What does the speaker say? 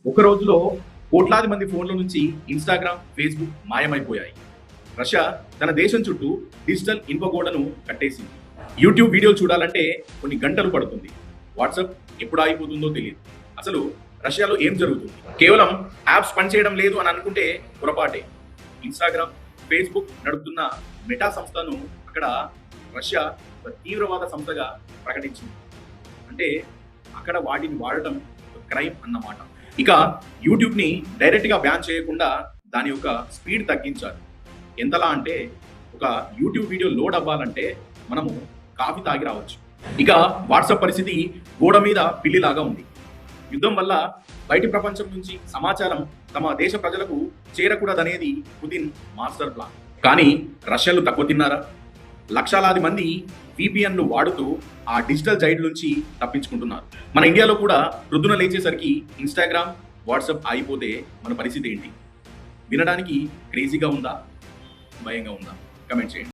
ఒక రోజులో కోట్లాది మంది ఫోన్ల నుంచి ఇన్స్టాగ్రామ్, ఫేస్బుక్ మాయమైపోయాయి. రష్యా తన దేశం చుట్టూ డిజిటల్ ఇనుపగోడను కట్టేసింది. యూట్యూబ్ వీడియోలు చూడాలంటే కొన్ని గంటలు పడుతుంది. వాట్సాప్ ఎప్పుడు ఆగిపోతుందో తెలియదు. అసలు రష్యాలో ఏం జరుగుతుంది? కేవలం యాప్స్ పనిచేయడం లేదు అని అనుకుంటే పొరపాటే. ఇన్స్టాగ్రామ్, ఫేస్బుక్ నడుపుతున్న మెటా సంస్థను అక్కడ రష్యా ఒక తీవ్రవాద సంస్థగా ప్రకటించింది. అంటే అక్కడ వాటిని వాడటం ఒక క్రైమ్ అన్నమాట. ఇక యూట్యూబ్ని డైరెక్ట్గా బ్యాన్ చేయకుండా దాని యొక్క స్పీడ్ తగ్గించాలి. ఎంతలా అంటే ఒక యూట్యూబ్ వీడియో లోడ్ అవ్వాలంటే మనము కాఫీ తాగి రావచ్చు. ఇక వాట్సాప్ పరిస్థితి గోడ మీద పిల్లిలాగా ఉంది. యుద్ధం వల్ల బయటి ప్రపంచం నుంచి సమాచారం తమ దేశ ప్రజలకు చేరకూడదనేది పుతిన్ మాస్టర్ ప్లాన్. కానీ రష్యన్లు తక్కువ తిన్నారా? లక్షలాది మంది VPNలు వాడుతూ ఆ డిజిటల్ జైడ్ నుంచి తప్పించుకుంటున్నారు. మన ఇండియాలో కూడా ప్రొద్దున లేచేసరికి ఇన్స్టాగ్రామ్, వాట్సాప్ ఆగిపోతే మన పరిస్థితి ఏంటి? వినడానికి క్రేజీగా ఉందా? భయంగా ఉందా? కమెంట్ చేయండి.